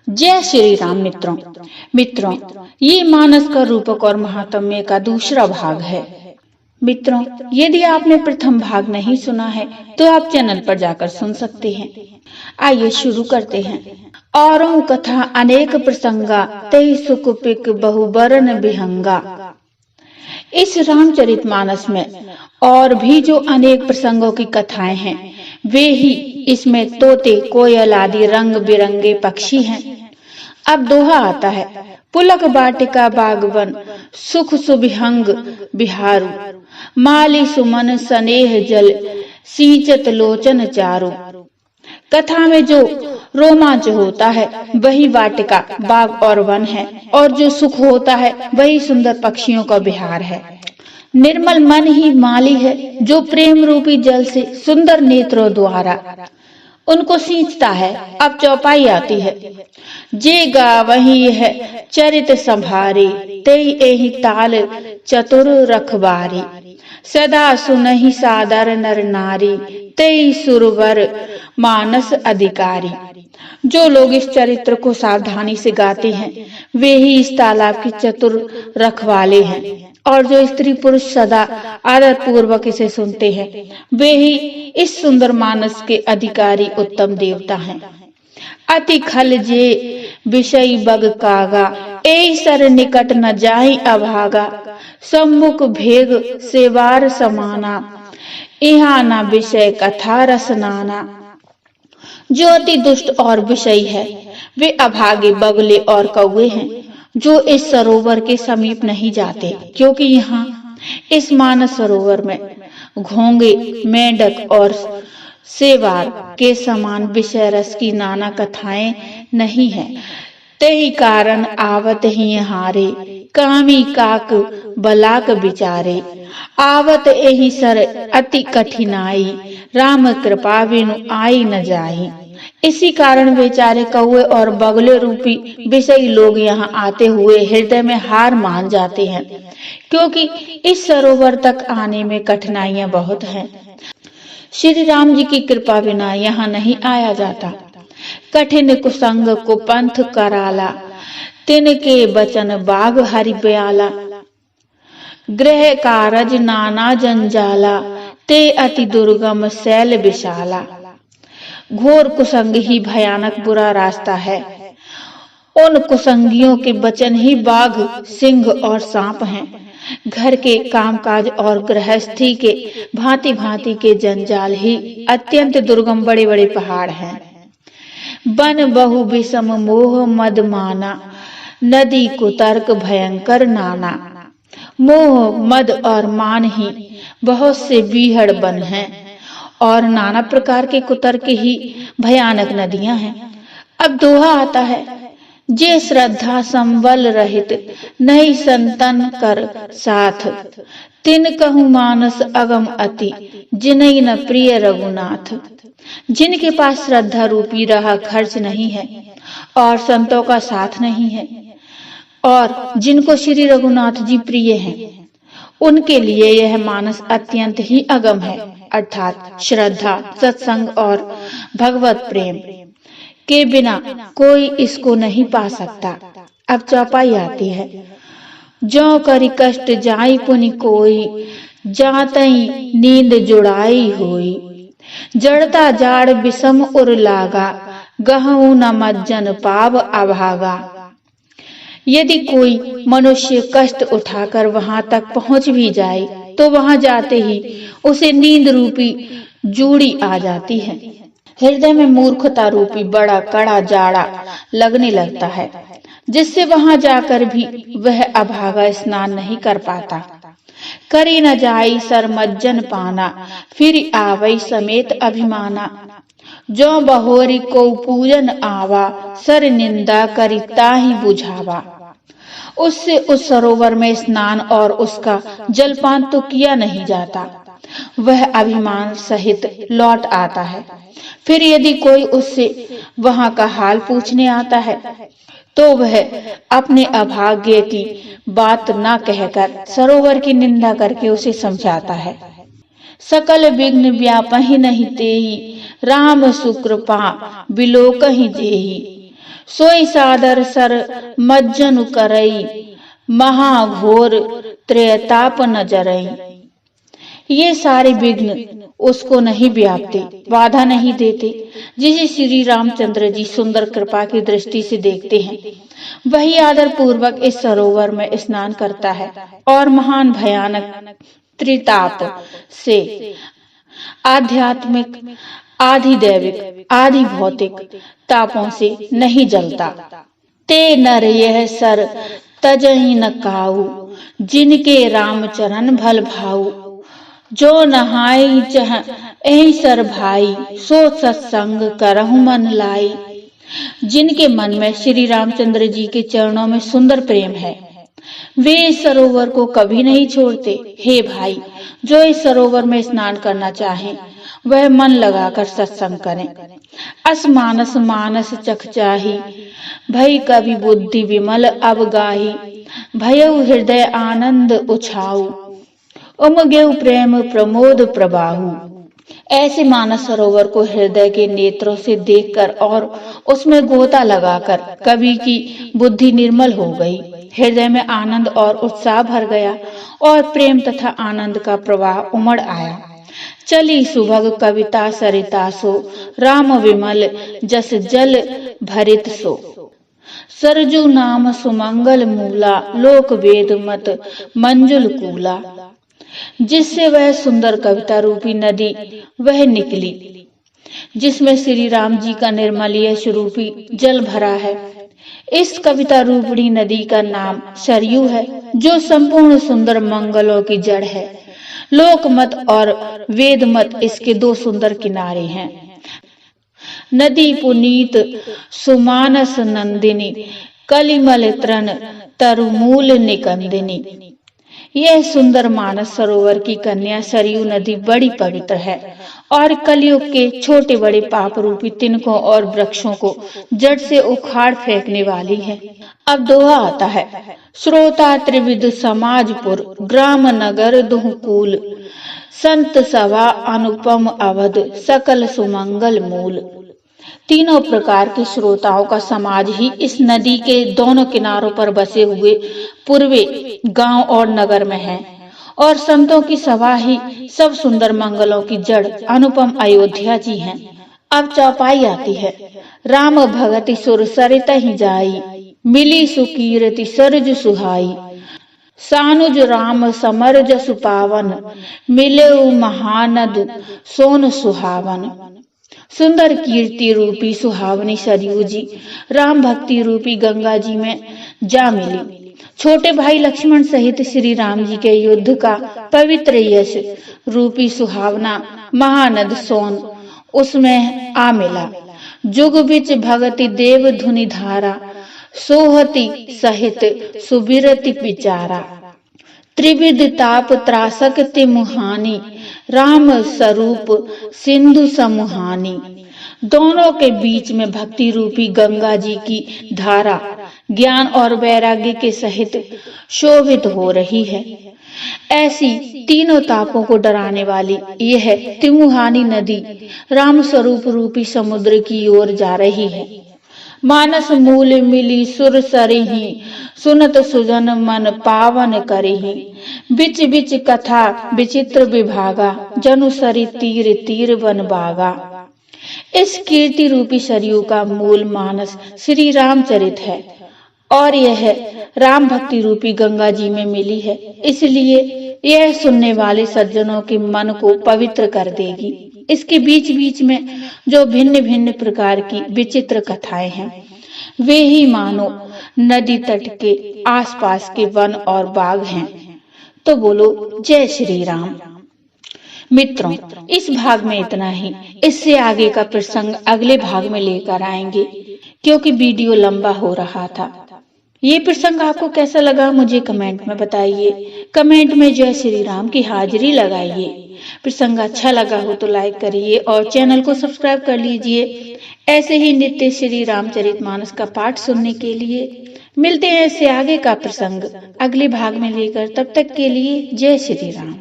जय श्री राम मित्रों, ये मानस का रूपक और महात्म्य का दूसरा भाग है। मित्रों, यदि आपने प्रथम भाग नहीं सुना है तो आप चैनल पर जाकर सुन सकते हैं। आइए शुरू करते हैं। औरों कथा अनेक प्रसंगा, तेहि सुख पिक बहुबरन बिहंगा। इस रामचरितमानस में और भी जो अनेक प्रसंगों की कथाएं हैं, वे ही इसमें तोते, कोयल आदि रंग बिरंगे पक्षी हैं। अब दोहा आता है। पुलक बाटिका बागवन, सुख सुबिहंग बिहारू। माली सुमन सनेह जल, सींचत लोचन चारू। कथा में जो रोमांच होता है वही वाटिका, बाग और वन है, और जो सुख होता है वही सुंदर पक्षियों का विहार है। निर्मल मन ही माली है, जो प्रेम रूपी जल से सुंदर नेत्रों द्वारा उनको सींचता है। अब चौपाई आती है। जे गा वही है चरित संभारे, तेई एहि ताल चतुर रखबारी। सदा सुनहि सादर नर नारी, तेई सुरवर मानस अधिकारी। जो लोग इस चरित्र को सावधानी से गाते हैं वे ही इस तालाब की चतुर रखवाले हैं, और जो स्त्री पुरुष सदा आदर पूर्वक इसे सुनते हैं वे ही इस सुंदर मानस के अधिकारी उत्तम देवता हैं। अति खल जे विषय बग कागा, ए सर निकट न जाहि अभागा। सम्मुख भेग सेवार समाना, इहा न विषय कथा रसनाना। जो अति दुष्ट और विषयी है वे अभागे बगले और कौवे हैं, जो इस सरोवर के समीप नहीं जाते, क्योंकि यहाँ इस मानस सरोवर में घोंगे, मेंढक और सेवार के समान विषय रस की नाना कथाएं नहीं है। तेहि कारण आवत ही हारे, कामी काक बलाक बिचारे। आवत एहि सर अति कठिनाई, राम कृपा बिनु आई न जाई। इसी कारण बेचारे कौवे और बगले रूपी विषयी लोग यहाँ आते हुए हृदय में हार मान जाते हैं, क्योंकि इस सरोवर तक आने में कठिनाइयां बहुत हैं। श्री राम जी की कृपा बिना यहाँ नहीं आया जाता। कठिन कुसंग को पंथ कराला, तिनके बचन बाग हरि बयाला। गृह कारज नाना जंजाला, ते अति दुर्गम शैल विशाला। घोर कुसंग ही भयानक बुरा रास्ता है। उन कुसंगियों के वचन ही बाघ, सिंह और सांप हैं। घर के कामकाज और गृहस्थी के भांति भांति के जंजाल ही अत्यंत दुर्गम बड़े बड़े पहाड़ हैं। बन बहु विषम मोह मद माना, नदी कुतर्क भयंकर नाना। मोह मद और मान ही बहुत से बीहड़ बन हैं, और नाना प्रकार के कुतर्क ही भयानक नदियां हैं। अब दोहा आता है। जे श्रद्धा संबल रहित, नहीं संतन कर साथ। तिन कहूँ मानस अगम अति, जिनहि न प्रिय रघुनाथ। जिनके पास श्रद्धा रूपी राह खर्च नहीं है और संतों का साथ नहीं है, और जिनको श्री रघुनाथ जी प्रिय हैं, उनके लिए यह मानस अत्यंत ही अगम है। अर्थात श्रद्धा, सत्संग और भगवत प्रेम के बिना कोई इसको नहीं पा सकता। अब चौपाई आती है। जो करी कष्ट जाई पुनि कोई, जातई नींद जुड़ाई होई। जड़ता जाड़ विषम उर लागा, गहऊ न मज्जन पाव अभागा। यदि कोई मनुष्य कष्ट उठाकर वहां तक पहुंच भी जाए तो वहां जाते ही उसे नींद रूपी जूड़ी आ जाती है। हृदय में मूर्खता रूपी बड़ा कड़ा जाड़ा लगने लगता है, जिससे वहां जाकर भी वह अभागा स्नान नहीं कर पाता। करी न जाई सर मज्जन पाना, फिर आवई समेत अभिमाना। जो बहोरी को पूजन आवा, सर निंदा करी ताहि बुझावा। उससे उस सरोवर में स्नान और उसका जलपान तो किया नहीं जाता, वह अभिमान सहित लौट आता है। फिर यदि कोई उससे वहां का हाल पूछने आता है तो वह अपने अभाग्य की बात न कहकर सरोवर की निंदा करके उसे समझाता है। सकल विघ्न व्यापहि नहीं तेहि, राम सुकृपा बिलोकहि जेहि। सोई सादर सर मज्जन करई, महाघोर त्रयताप न जरई। ये सारे विघ्न उसको नहीं व्यापते, बाधा नहीं देते। जिसे श्री रामचंद्र जी सुंदर कृपा की दृष्टि से देखते हैं, वही आदर पूर्वक इस सरोवर में स्नान करता है और महान भयानक त्रिताप से, आध्यात्मिक, आधिदैविक, आधि भौतिक तापों से नहीं जलता। ते नर यह सर तजहि न काऊ, जिनके राम चरण भल भाऊ। जो नहाई चह एहि सर भाई, सो सत्संग करहु मन लाई। जिनके मन में श्री रामचंद्र जी के चरणों में सुंदर प्रेम है, वे इस सरोवर को कभी नहीं छोड़ते। हे भाई, जो इस सरोवर में स्नान करना चाहे, वह मन लगाकर सत्संग करें। अस मानस मानस चखचाही, भई कवि बुद्धि विमल अवगाही। भयउ हृदय आनंद उछाऊ, उमगेउ प्रेम प्रमोद प्रबाहु। ऐसे मानस सरोवर को हृदय के नेत्रों से देखकर और उसमें गोता लगाकर कवि की बुद्धि निर्मल हो गई, हृदय में आनंद और उत्साह भर गया और प्रेम तथा आनंद का प्रवाह उमड़ आया। चली सुभग कविता सरिता सो, राम विमल जस जल भरित सो। सरजू नाम सुमंगल मूला, लोक वेद मत मंजुल कूला। जिससे वह सुंदर कविता रूपी नदी वह निकली, जिसमें श्री राम जी का निर्मल यश रूपी जल भरा है। इस कविता रूपणी नदी का नाम सरयू है, जो संपूर्ण सुंदर मंगलों की जड़ है। लोकमत और वेदमत इसके दो सुंदर किनारे हैं। नदी पुनीत सुमानस नंदिनी, कलिमल तृण तरुमूल निकंदिनी। यह सुंदर मानस सरोवर की कन्या सरयू नदी बड़ी पवित्र है और कलयुग के छोटे बड़े पाप रूपी तिनकों और वृक्षों को जड़ से उखाड़ फेंकने वाली है। अब दोहा आता है। श्रोता त्रिविध समाजपुर, ग्राम नगर दुहकूल। संत सभा अनुपम अवध, सकल सुमंगल मूल। तीनों प्रकार के श्रोताओं का समाज ही इस नदी के दोनों किनारों पर बसे हुए पूर्वे गांव और नगर में है, और संतों की सभा ही सब सुंदर मंगलों की जड़ अनुपम अयोध्या जी हैं। अब चौपाई आती है। राम भगति सुर सरित ही जाई, मिली सुकीर्ति सरज सुहाई। सानुज राम समर जसु पावन, मिले महानद सोन सुहावन। सुंदर कीर्ति रूपी सुहावनी सरयू जी राम भक्ति रूपी गंगा जी में जा मिली। छोटे भाई लक्ष्मण सहित श्री राम जी के युद्ध का पवित्र यश रूपी सुहावना महानद सोन उसमें आ मिला। जुग बिच भगति देव धुनि धारा, सोहति सहित सुबिरति विचारा। त्रिविध ताप त्रासक तिमुहानी, राम स्वरूप सिंधु समुहानी। दोनों के बीच में भक्ति रूपी गंगा जी की धारा ज्ञान और वैराग्य के सहित शोभित हो रही है। ऐसी तीनों तापों को डराने वाली यह तिमुहानी नदी राम स्वरूप रूपी समुद्र की ओर जा रही है। मानस मूल मिली सुर सरही, सुनत सुजन मन पावन करही। बिच बिच कथा विचित्र विभागा, जनु सरी तीर तीर वन बागा। इस कीर्ति रूपी सरयू का मूल मानस श्री रामचरित है और यह राम भक्ति रूपी गंगा जी में मिली है, इसलिए यह सुनने वाले सज्जनों के मन को पवित्र कर देगी। इसके बीच बीच में जो भिन्न भिन्न प्रकार की विचित्र कथाएं हैं, वे ही मानो नदी तट के आसपास के वन और बाग हैं। तो बोलो जय श्री राम। मित्रों, इस भाग में इतना ही। इससे आगे का प्रसंग अगले भाग में लेकर आएंगे, क्योंकि वीडियो लंबा हो रहा था। ये प्रसंग आपको कैसा लगा मुझे कमेंट में बताइए। कमेंट में जय श्री राम की हाजिरी लगाइए। प्रसंग अच्छा लगा हो तो लाइक करिए और चैनल को सब्सक्राइब कर लीजिए। ऐसे ही नित्य श्री रामचरितमानस का पाठ सुनने के लिए मिलते हैं इससे आगे का प्रसंग अगले भाग में लेकर। तब तक के लिए जय श्री राम।